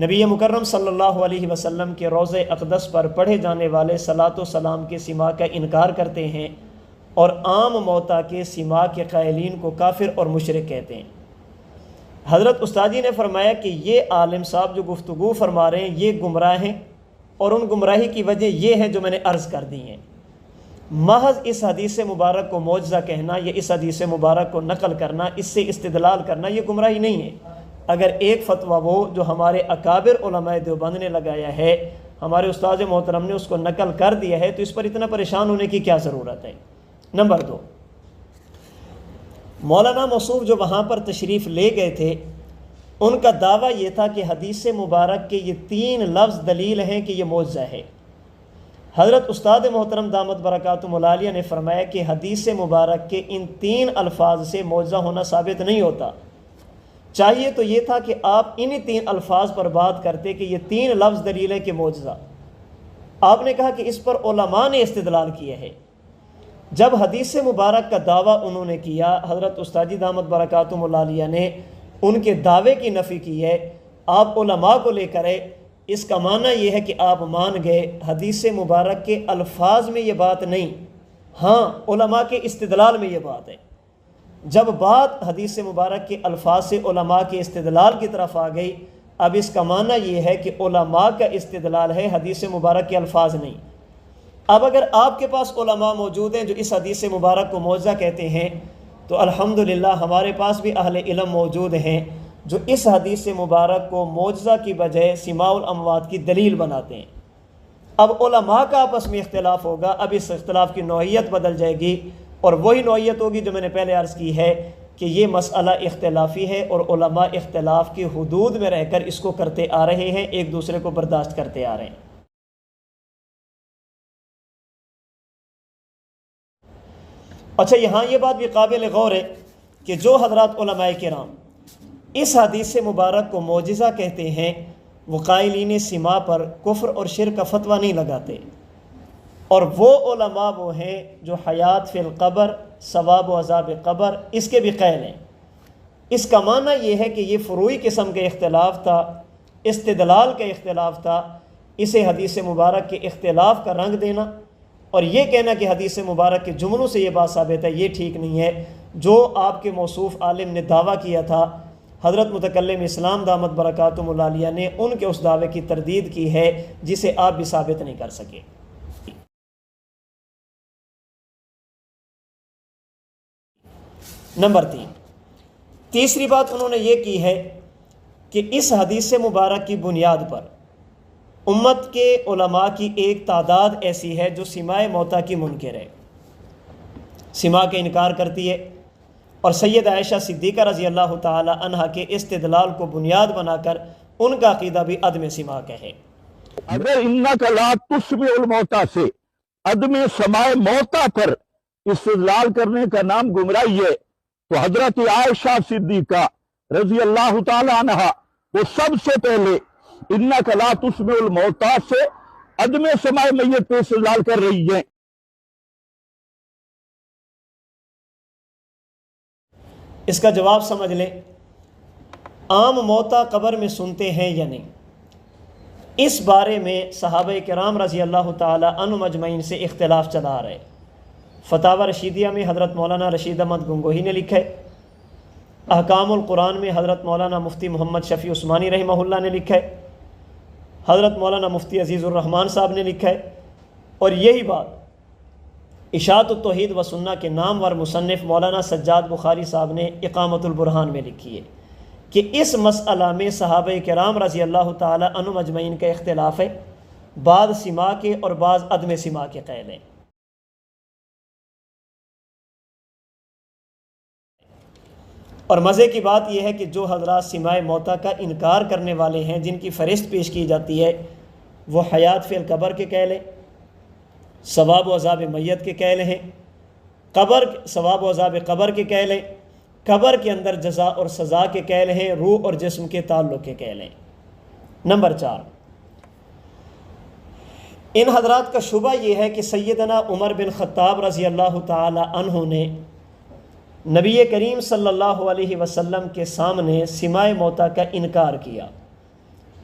نبی مکرم صلی اللہ علیہ وسلم کے روضہ اقدس پر پڑھے جانے والے صلاۃ و سلام کے سما کا انکار کرتے ہیں اور عام موتا کے سما کے قائلین کو کافر اور مشرک کہتے ہیں۔ حضرت استادی نے فرمایا کہ یہ عالم صاحب جو گفتگو فرما رہے ہیں یہ گمراہ ہیں، اور ان گمراہی کی وجہ یہ ہے جو میں نے عرض کر دی ہیں۔ محض اس حدیث مبارک کو معجزہ کہنا یا اس حدیث مبارک کو نقل کرنا، اس سے استدلال کرنا، یہ گمراہی نہیں ہے۔ اگر ایک فتویٰ وہ جو ہمارے اکابر علماء دیوبند نے لگایا ہے، ہمارے استاد محترم نے اس کو نقل کر دیا ہے، تو اس پر اتنا پریشان ہونے کی کیا ضرورت ہے؟ نمبر 2، مولانا موصوف جو وہاں پر تشریف لے گئے تھے، ان کا دعویٰ یہ تھا کہ حدیث مبارک کے یہ 3 لفظ دلیل ہیں کہ یہ معجزہ ہے۔ حضرت استاد محترم دامت برکاتہم العالیہ نے فرمایا کہ حدیث مبارک کے ان 3 الفاظ سے معجزہ ہونا ثابت نہیں ہوتا، چاہیے تو یہ تھا کہ آپ انہی 3 الفاظ پر بات کرتے کہ یہ 3 لفظ دلیل ہیں کہ معجزہ۔ آپ نے کہا کہ اس پر علماء نے استدلال کیا ہے۔ جب حدیث مبارک کا دعویٰ انہوں نے کیا، حضرت استادی دامت برکاتہم العالیہ نے ان کے دعوے کی نفی کی ہے، آپ علماء کو لے کر اس کا معنی یہ ہے کہ آپ مان گئے حدیث مبارک کے الفاظ میں یہ بات نہیں، ہاں علماء کے استدلال میں یہ بات ہے۔ جب بات حدیث مبارک کے الفاظ سے علماء کے استدلال کی طرف آ گئی، اب اس کا معنی یہ ہے کہ علماء کا استدلال ہے، حدیث مبارک کے الفاظ نہیں۔ اب اگر آپ کے پاس علماء موجود ہیں جو اس حدیث مبارک کو معجزہ کہتے ہیں، تو الحمدللہ ہمارے پاس بھی اہل علم موجود ہیں جو اس حدیث مبارک کو معجزہ کی بجائے سماع الاموات کی دلیل بناتے ہیں۔ اب علماء کا آپس میں اختلاف ہوگا، اب اس اختلاف کی نوعیت بدل جائے گی، اور وہی نوعیت ہوگی جو میں نے پہلے عرض کی ہے کہ یہ مسئلہ اختلافی ہے، اور علماء اختلاف کی حدود میں رہ کر اس کو کرتے آ رہے ہیں، ایک دوسرے کو برداشت کرتے آ رہے ہیں۔ اچھا، یہاں یہ بات بھی قابل غور ہے کہ جو حضرات علماء کرام اس حدیث مبارک کو معجزہ کہتے ہیں، وہ قائلین سما پر کفر اور شرک کا فتویٰ نہیں لگاتے، اور وہ علماء وہ ہیں جو حیات فی القبر، ثواب و عذاب قبر، اس کے بھی قائل ہیں۔ اس کا معنی یہ ہے کہ یہ فروعی قسم کا اختلاف تھا، استدلال کا اختلاف تھا، اسے حدیث مبارک کے اختلاف کا رنگ دینا اور یہ کہنا کہ حدیث مبارک کے جملوں سے یہ بات ثابت ہے، یہ ٹھیک نہیں ہے۔ جو آپ کے موصوف عالم نے دعویٰ کیا تھا، حضرت متکلم اسلام دامت برکاتہم العالیہ نے ان کے اس دعوے کی تردید کی ہے جسے آپ بھی ثابت نہیں کر سکے۔ نمبر 3، تیسری بات انہوں نے یہ کی ہے کہ اس حدیث مبارک کی بنیاد پر امت کے علماء کی ایک تعداد ایسی ہے جو سماع موتا کی منکر ہے، سماع کا انکار کرتی ہے، اور سید عائشہ صدیقہ رضی اللہ تعالی عنہ کے استدلال کو بنیاد بنا کر ان کا عقیدہ بھی عدم سماع کا ہے۔ اگر انک لا تسمع الموتیٰ سے عدم سماع موتیٰ پر استدلال کرنے کا نام گمراہی ہے، تو حضرت عائشہ صدیقہ رضی اللہ تعالی عنہ وہ سب سے پہلے انک لا تسمع الموتیٰ سے عدم سماع میت پہ استدلال کر رہی ہیں۔ اس کا جواب سمجھ لیں، عام موتا قبر میں سنتے ہیں یا نہیں، اس بارے میں صحابہ کرام رضی اللہ تعالی عنہم اجمعین سے اختلاف چلا آ رہا ہے۔ فتاوی رشیدیہ میں حضرت مولانا رشید احمد گنگوہی نے لکھا ہے، احکام القرآن میں حضرت مولانا مفتی محمد شفیع عثمانی رحمہ اللہ نے لکھا ہے، حضرت مولانا مفتی عزیز الرحمان صاحب نے لکھا ہے، اور یہی بات اشاعت التوحید و سنہ کے نامور مصنف مولانا سجاد بخاری صاحب نے اقامت البرہان میں لکھی ہے کہ اس مسئلہ میں صحابہ کرام رضی اللہ تعالی عنہم اجمعین کا اختلاف ہے، بعض سماع کے اور بعض عدم سماع کے قائل ہیں۔ اور مزے کی بات یہ ہے کہ جو حضرات سماع موتا کا انکار کرنے والے ہیں، جن کی فہرست پیش کی جاتی ہے، وہ حیات فی القبر کے قائل ہیں، ثواب و عذاب میت کے قائل ہیں، قبر ثواب و عذاب قبر کے قائل ہیں، قبر کے اندر جزا اور سزا کے قائل ہیں، روح اور جسم کے تعلق کے قائل ہیں۔ نمبر 4، ان حضرات کا شبہ یہ ہے کہ سیدنا عمر بن خطاب رضی اللہ تعالی عنہ نے نبی کریم صلی اللہ علیہ وسلم کے سامنے سماع موتا کا انکار کیا،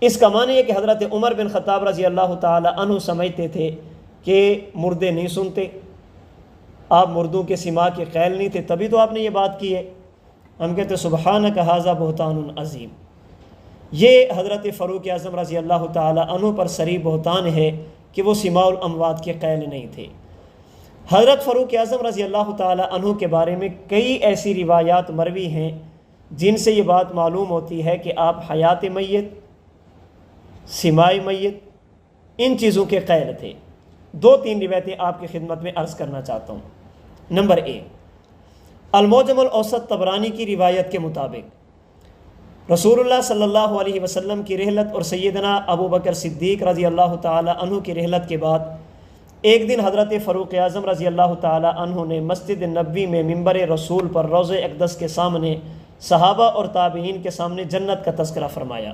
اس کا معنی ہے کہ حضرت عمر بن خطاب رضی اللہ تعالی عنہ سمجھتے تھے کہ مردے نہیں سنتے، آپ مردوں کے سما کے قائل نہیں تھے، تبھی تو آپ نے یہ بات کی ہے۔ ہم کہتے ہیں سبحانک ھذا بہتان عظیم، یہ حضرت فاروق اعظم رضی اللہ تعالی عنہ پر صریح بہتان ہے کہ وہ سماع الاموات کے قائل نہیں تھے۔ حضرت فاروق اعظم رضی اللہ تعالی عنہ کے بارے میں کئی ایسی روایات مروی ہیں جن سے یہ بات معلوم ہوتی ہے کہ آپ حیات میت، سماع میت، ان چیزوں کے قائل تھے۔ 2-3 روایتیں آپ کی خدمت میں عرض کرنا چاہتا ہوں۔ نمبر 1، المعجم الاوسط طبرانی کی روایت کے مطابق رسول اللہ صلی اللہ علیہ وسلم کی رحلت اور سیدنا ابو بکر صدیق رضی اللہ تعالی عنہ کی رحلت کے بعد ایک دن حضرت فاروق اعظم رضی اللہ تعالی عنہ نے مسجد نبوی میں منبر رسول پر روضہ اقدس کے سامنے صحابہ اور تابعین کے سامنے جنت کا تذکرہ فرمایا۔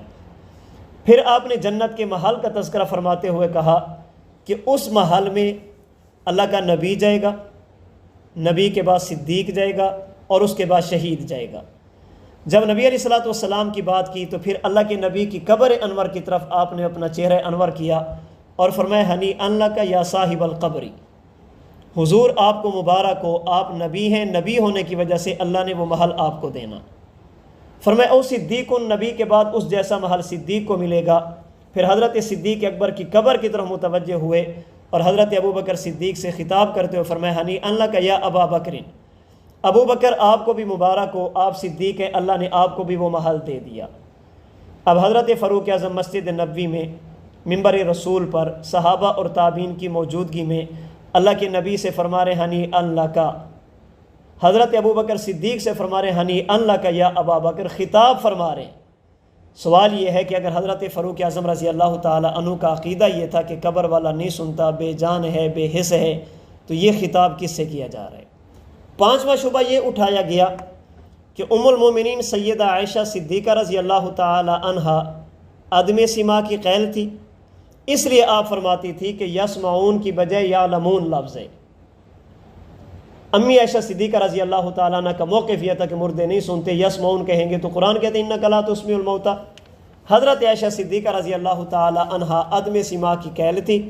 پھر آپ نے جنت کے محل کا تذکرہ فرماتے ہوئے کہا کہ اس محل میں اللہ کا نبی جائے گا، نبی کے بعد صدیق جائے گا اور اس کے بعد شہید جائے گا۔ جب نبی علیہ الصلوۃ والسلام کی بات کی تو پھر اللہ کے نبی کی قبر انور کی طرف آپ نے اپنا چہرہ انور کیا اور فرمایا ہنی ان لک یا صاحب القبری، حضور آپ کو مبارک ہو، آپ نبی ہیں، نبی ہونے کی وجہ سے اللہ نے وہ محل آپ کو دینا۔ فرمایا او صدیق، نبی کے بعد اس جیسا محل صدیق کو ملے گا۔ پھر حضرت صدیق اکبر کی قبر کی طرف متوجہ ہوئے اور حضرت ابو بکر صدیق سے خطاب کرتے ہوئے فرمایا ہنی ان لک یا ابا بکر، ابو بکر آپ کو بھی مبارک ہو، آپ صدیق ہیں، اللہ نے آپ کو بھی وہ محل دے دیا۔ اب حضرت فاروق اعظم مسجد نبوی میں منبر رسول پر صحابہ اور تابعین کی موجودگی میں اللہ کے نبی سے فرما رہے ہنی ان لک، حضرت ابو بکر صدیق سے فرما رہے ہنی ان لک یا ابا بکر، خطاب فرما رہے ہیں۔ سوال یہ ہے کہ اگر حضرت فاروق اعظم رضی اللہ تعالی عنہ کا عقیدہ یہ تھا کہ قبر والا نہیں سنتا، بے جان ہے، بے حس ہے، تو یہ خطاب کس سے کیا جا رہا ہے؟ 5واں شبہ یہ اٹھایا گیا کہ ام المومنین سیدہ عائشہ صدیقہ رضی اللہ تعالی عنہا عدم سماع کی قائل تھی، اس لیے آپ فرماتی تھی کہ یسمعون کی بجائے یعلمون لفظ ہے۔ امی عائشہ صدیقہ رضی اللہ تعالیٰ عنہ کا موقف یہ تھا کہ مردے نہیں سنتے، یسمعون کہیں گے تو قرآن کہتے ہیں انک لا تسمع الموتیٰ۔ حضرت عائشہ صدیقہ رضی اللہ تعالیٰ عنہا عدم سماع کی قائل تھی۔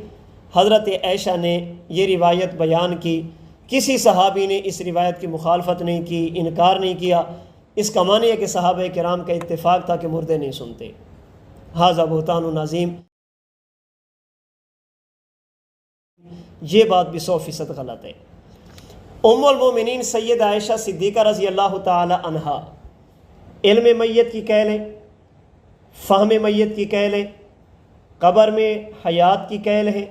حضرت عائشہ نے یہ روایت بیان کی، کسی صحابی نے اس روایت کی مخالفت نہیں کی، انکار نہیں کیا۔ اس کا معنی ہے کہ صحابہ کرام کا اتفاق تھا کہ مردے نہیں سنتے۔ ھذا بہتان عظیم، یہ بات بھی 100% غلط ہے۔ ام المومنین سیدہ عائشہ صدیقہ رضی اللہ تعالی عنہا علم میت کی قائل ہیں، فہم میت کی قائل ہیں، قبر میں حیات کی قائل ہیں،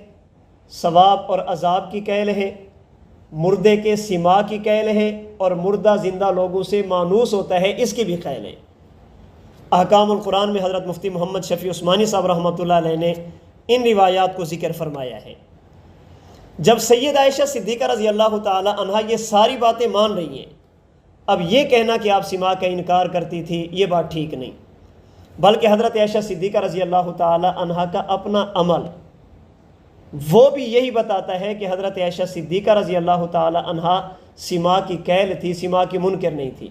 ثواب اور عذاب کی قائل ہیں، مردے کے سماع کی قائل ہیں، اور مردہ زندہ لوگوں سے مانوس ہوتا ہے اس کی بھی قائل ہے۔ احکام القرآن میں حضرت مفتی محمد شفیع عثمانی صاحب رحمۃ اللہ علیہ نے ان روایات کو ذکر فرمایا ہے۔ جب سید عائشہ صدیقہ رضی اللہ تعالی عنہا یہ ساری باتیں مان رہی ہیں، اب یہ کہنا کہ آپ سماع کا انکار کرتی تھی یہ بات ٹھیک نہیں، بلکہ حضرت عائشہ صدیقہ رضی اللہ تعالی عنہا کا اپنا عمل وہ بھی یہی بتاتا ہے کہ حضرت عائشہ صدیقہ رضی اللہ تعالی عنہا سماع کی قائل تھی، سماع کی منکر نہیں تھی۔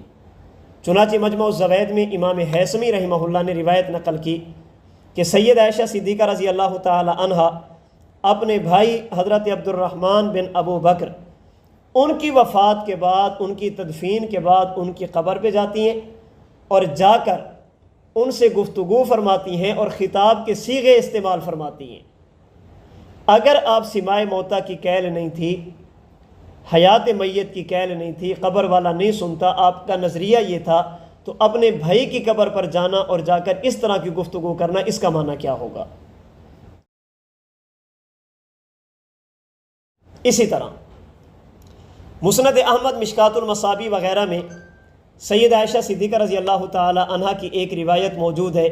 چنانچہ مجمع الزوائد میں امام حیثمی رحمہ اللہ نے روایت نقل کی کہ سید عائشہ صدیقہ رضی اللہ تعالی عنہا اپنے بھائی حضرت عبد الرحمن بن ابو بکر ان کی وفات کے بعد، ان کی تدفین کے بعد ان کی قبر پہ جاتی ہیں اور جا کر ان سے گفتگو فرماتی ہیں اور خطاب کے صیغے استعمال فرماتی ہیں۔ اگر آپ سماع موتیٰ کی قائل نہیں تھی، حیات میت کی قائل نہیں تھی، قبر والا نہیں سنتا، آپ کا نظریہ یہ تھا، تو اپنے بھائی کی قبر پر جانا اور جا کر اس طرح کی گفتگو کرنا، اس کا معنی کیا ہوگا؟ اسی طرح مسند احمد، مشکات المصابی وغیرہ میں سید عائشہ صدیقہ رضی اللہ تعالی عنہا کی ایک روایت موجود ہے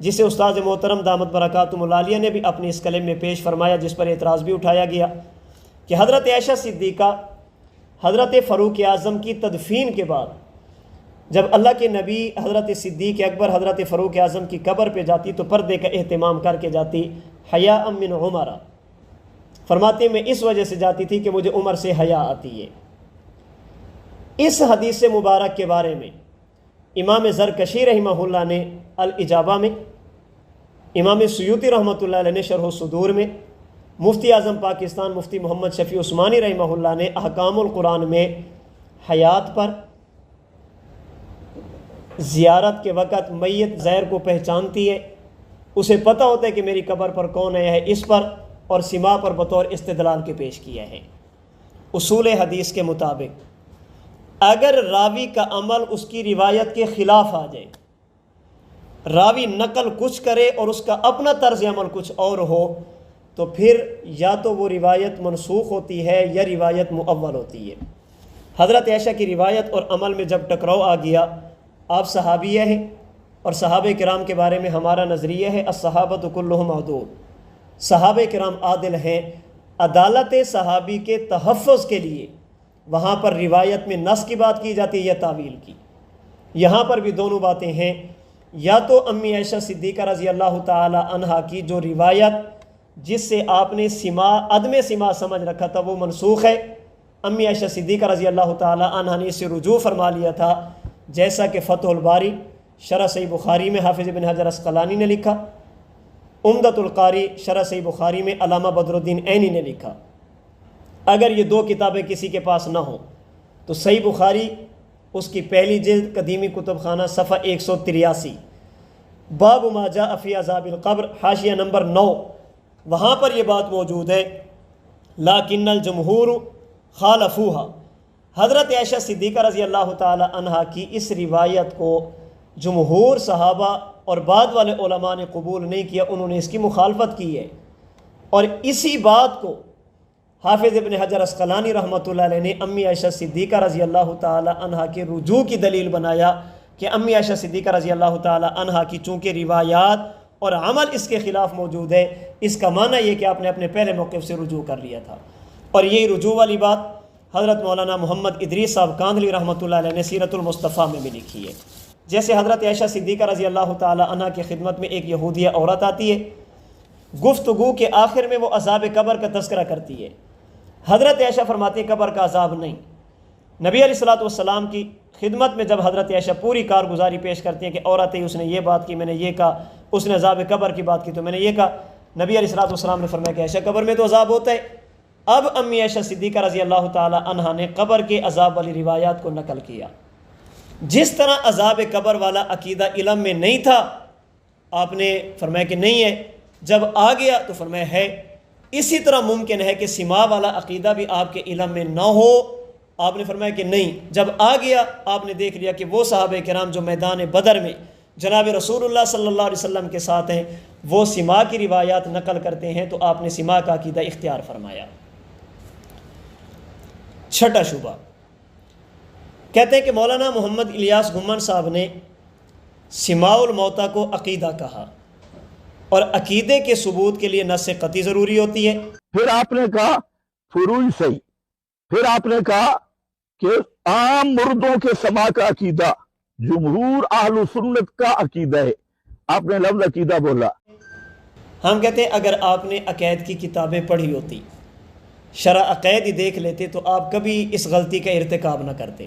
جسے استاد محترم دامت برکاتہم العالیہ نے بھی اپنی اس کلم میں پیش فرمایا، جس پر اعتراض بھی اٹھایا گیا کہ حضرت عائشہ صدیقہ حضرت فاروق اعظم کی تدفین کے بعد جب اللہ کے نبی حضرت صدیق اکبر حضرت فاروق اعظم کی قبر پہ جاتی تو پردے کا اہتمام کر کے جاتی، حیاء من عمر، فرماتے میں اس وجہ سے جاتی تھی کہ مجھے عمر سے حیا آتی ہے۔ اس حدیث مبارک کے بارے میں امام زرکشی رحمہ اللہ نے الاجابہ میں، امام سیوطی رحمۃ اللہ علیہ نے شرح الصدور میں، مفتی اعظم پاکستان مفتی محمد شفیع عثمانی رحمہ اللہ نے احکام القرآن میں حیات پر، زیارت کے وقت میت زہر کو پہچانتی ہے، اسے پتہ ہوتا ہے کہ میری قبر پر کون ہے، اس پر اور سما پر بطور استدلال کے پیش کیا ہے۔ اصول حدیث کے مطابق اگر راوی کا عمل اس کی روایت کے خلاف آ جائے، راوی نقل کچھ کرے اور اس کا اپنا طرز عمل کچھ اور ہو، تو پھر یا تو وہ روایت منسوخ ہوتی ہے یا روایت مؤول ہوتی ہے۔ حضرت عائشہ کی روایت اور عمل میں جب ٹکراؤ آ گیا، آپ صحابیہ ہیں اور صحابہ کرام کے بارے میں ہمارا نظریہ ہے الصحابۃ کلھم عدول، صحابہ کرام عادل ہیں، عدالت صحابی کے تحفظ کے لیے وہاں پر روایت میں نص کی بات کی جاتی ہے یا تعویل کی۔ یہاں پر بھی دونوں باتیں ہیں، یا تو امی عائشہ صدیقہ رضی اللہ تعالی عنہا کی جو روایت جس سے آپ نے سما عدم سما سمجھ رکھا تھا وہ منسوخ ہے، امی عائشہ صدیقہ رضی اللہ تعالی عنہا نے اسے رجوع فرما لیا تھا، جیسا کہ فتح الباری شرح صحیح بخاری میں حافظ ابن حجر عسقلانی نے لکھا، عمدۃ القاری شرح صحیح بخاری میں علامہ بدر الدین عینی نے لکھا۔ اگر یہ دو کتابیں کسی کے پاس نہ ہوں تو صحیح بخاری اس کی پہلی جلد قدیمی کتب خانہ صفحہ 183، باب ما جاء فی عذاب القبر حاشیہ نمبر 9، وہاں پر یہ بات موجود ہے لیکن الجمہور خالفوہا۔ حضرت عائشہ صدیقہ رضی اللہ تعالی عنہا کی اس روایت کو جمہور صحابہ اور بعد والے علماء نے قبول نہیں کیا، انہوں نے اس کی مخالفت کی ہے، اور اسی بات کو حافظ ابن حجر عسقلانی رحمۃ اللہ علیہ نے امی عائشہ صدیقہ رضی اللہ تعالی عنہا کے رجوع کی دلیل بنایا کہ امی عائشہ صدیقہ رضی اللہ تعالی عنہا کی چونکہ روایات اور عمل اس کے خلاف موجود ہے، اس کا معنی یہ کہ آپ نے اپنے پہلے موقف سے رجوع کر لیا تھا۔ اور یہی رجوع والی بات حضرت مولانا محمد ادریس صاحب کاندھلی رحمۃ اللہ علیہ نے سیرت المصطفیٰ میں بھی لکھی ہے۔ جیسے حضرت عائشہ صدیقہ رضی اللہ تعالی عنہا کی خدمت میں ایک یہودیہ عورت آتی ہے، گفتگو کے آخر میں وہ عذاب قبر کا تذکرہ کرتی ہے۔ حضرت عائشہ فرماتی قبر کا عذاب نہیں۔ نبی علیہ الصلوۃ والسلام کی خدمت میں جب حضرت عائشہ پوری کارگزاری پیش کرتی ہیں کہ عورت ہے، اس نے یہ بات کی، میں نے یہ کہا، اس نے عذاب قبر کی بات کی تو میں نے یہ کہا، نبی علیہ الصلوۃ والسلام نے فرمایا کہ عائشہ قبر میں تو عذاب ہوتا ہے۔ اب امی عائشہ صدیقہ رضی اللہ تعالی عنہا نے قبر کے عذاب والی روایات کو نقل کیا۔ جس طرح عذاب قبر والا عقیدہ علم میں نہیں تھا، آپ نے فرمایا کہ نہیں ہے، جب آ گیا تو فرمایا ہے۔ اسی طرح ممکن ہے کہ سما والا عقیدہ بھی آپ کے علم میں نہ ہو، آپ نے فرمایا کہ نہیں، جب آ گیا آپ نے دیکھ لیا کہ وہ صحابہ کرام جو میدان بدر میں جناب رسول اللہ صلی اللہ علیہ وسلم کے ساتھ ہیں وہ سما کی روایات نقل کرتے ہیں، تو آپ نے سما کا عقیدہ اختیار فرمایا۔ چھٹا شبہ، کہتے ہیں کہ مولانا محمد الیاس گھمن صاحب نے سماع الموتیٰ کو عقیدہ کہا، اور عقیدے کے ثبوت کے لیے نص قطعی ضروری ہوتی ہے۔ پھر آپ نے کہا فروعی صحیح، پھر آپ نے کہا کہ عام مردوں کے سماع کا عقیدہ جمہور اہل سنت کا عقیدہ ہے، آپ نے لفظ عقیدہ بولا۔ ہم کہتے ہیں اگر آپ نے عقائد کی کتابیں پڑھی ہوتی، شرح عقائد ہی دیکھ لیتے تو آپ کبھی اس غلطی کا ارتکاب نہ کرتے۔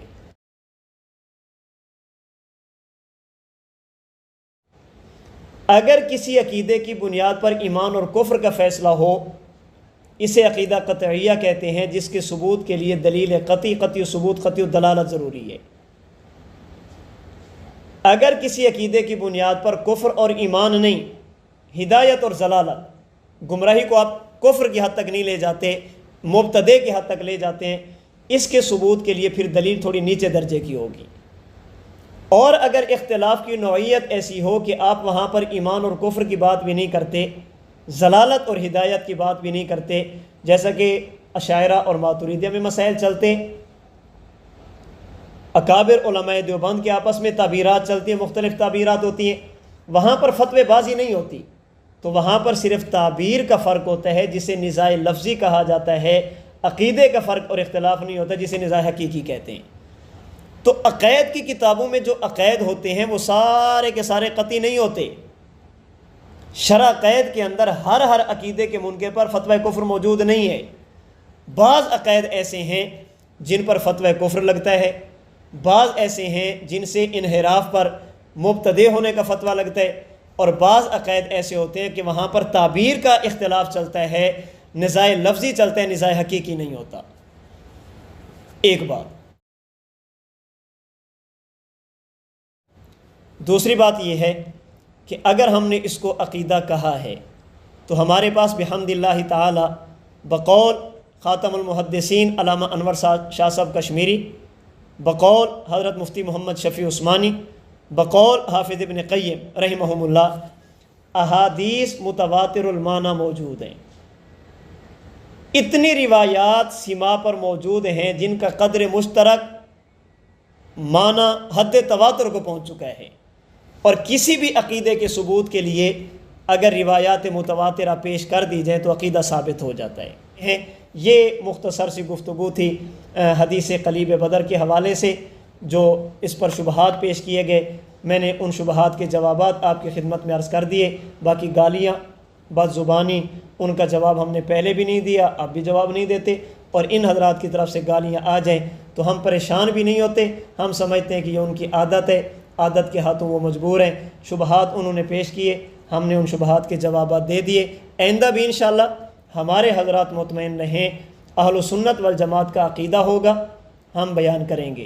اگر کسی عقیدے کی بنیاد پر ایمان اور کفر کا فیصلہ ہو، اسے عقیدہ قطعیہ کہتے ہیں، جس کے ثبوت کے لیے دلیل قطعی، قطعی ثبوت، قطعی دلالت ضروری ہے۔ اگر کسی عقیدے کی بنیاد پر کفر اور ایمان نہیں، ہدایت اور ضلالت، گمراہی کو آپ کفر کی حد تک نہیں لے جاتے، مبتدع کی حد تک لے جاتے ہیں، اس کے ثبوت کے لیے پھر دلیل تھوڑی نیچے درجے کی ہوگی۔ اور اگر اختلاف کی نوعیت ایسی ہو کہ آپ وہاں پر ایمان اور کفر کی بات بھی نہیں کرتے، ضلالت اور ہدایت کی بات بھی نہیں کرتے، جیسا کہ اشاعرہ اور ماتریدیہ میں مسائل چلتے، اکابر علماء دیوبند کے آپس میں تعبیرات چلتی ہیں، مختلف تعبیرات ہوتی ہیں، وہاں پر فتوی بازی نہیں ہوتی، تو وہاں پر صرف تعبیر کا فرق ہوتا ہے جسے نزاع لفظی کہا جاتا ہے، عقیدے کا فرق اور اختلاف نہیں ہوتا جسے نزاع حقیقی کہتے ہیں۔ تو عقائد کی کتابوں میں جو عقائد ہوتے ہیں وہ سارے کے سارے قطعی نہیں ہوتے۔ شرح عقائد کے اندر ہر عقیدے کے منکر پر فتوی کفر موجود نہیں ہے۔ بعض عقائد ایسے ہیں جن پر فتوی کفر لگتا ہے، بعض ایسے ہیں جن سے انحراف پر مبتدع ہونے کا فتویٰ لگتا ہے، اور بعض عقائد ایسے ہوتے ہیں کہ وہاں پر تعبیر کا اختلاف چلتا ہے، نزاع لفظی چلتا ہے، نزاع حقیقی نہیں ہوتا۔ ایک بات۔ دوسری بات یہ ہے کہ اگر ہم نے اس کو عقیدہ کہا ہے تو ہمارے پاس بحمد اللہ تعالی بقول خاتم المحدثین علامہ انور شاہ صاحب کشمیری، بقول حضرت مفتی محمد شفیع عثمانی، بقول حافظ ابن قیم رحمہم اللہ، احادیث متواتر المعنی موجود ہیں۔ اتنی روایات سما پر موجود ہیں جن کا قدر مشترک معنی حد تواتر کو پہنچ چکا ہے، اور کسی بھی عقیدے کے ثبوت کے لیے اگر روایات متواترہ پیش کر دی جائیں تو عقیدہ ثابت ہو جاتا ہے۔ یہ مختصر سی گفتگو تھی حدیث قلیب بدر کے حوالے سے، جو اس پر شبہات پیش کیے گئے، میں نے ان شبہات کے جوابات آپ کی خدمت میں عرض کر دیے۔ باقی گالیاں بد زبانی، ان کا جواب ہم نے پہلے بھی نہیں دیا، اب بھی جواب نہیں دیتے، اور ان حضرات کی طرف سے گالیاں آ جائیں تو ہم پریشان بھی نہیں ہوتے، ہم سمجھتے ہیں کہ یہ ان کی عادت ہے، عادت کے ہاتھوں وہ مجبور ہیں۔ شبہات انہوں نے پیش کیے، ہم نے ان شبہات کے جوابات دے دیے۔ آئندہ بھی انشاءاللہ ہمارے حضرات مطمئن رہیں، اہل سنت والجماعت کا عقیدہ ہوگا، ہم بیان کریں گے،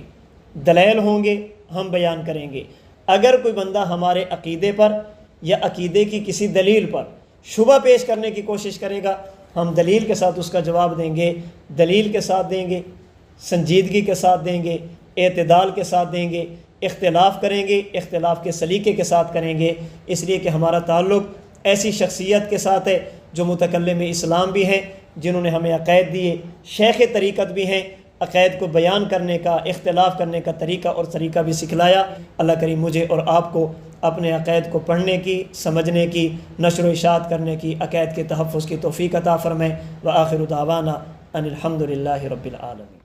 دلائل ہوں گے، ہم بیان کریں گے۔ اگر کوئی بندہ ہمارے عقیدے پر یا عقیدے کی کسی دلیل پر شبہ پیش کرنے کی کوشش کرے گا، ہم دلیل کے ساتھ اس کا جواب دیں گے، دلیل کے ساتھ دیں گے، سنجیدگی کے ساتھ دیں گے، اعتدال کے ساتھ دیں گے، اختلاف کریں گے، اختلاف کے سلیقے کے ساتھ کریں گے، اس لیے کہ ہمارا تعلق ایسی شخصیت کے ساتھ ہے جو متکلم اسلام بھی ہیں، جنہوں نے ہمیں عقائد دیے، شیخ طریقت بھی ہیں، عقائد کو بیان کرنے کا، اختلاف کرنے کا طریقہ اور طریقہ بھی سکھلایا۔ اللہ کریم مجھے اور آپ کو اپنے عقائد کو پڑھنے کی، سمجھنے کی، نشر و اشاعت کرنے کی، عقائد کے تحفظ کی توفیق عطا فرمائے۔ وآخر دعوانا ان الحمد للہ رب العالمین۔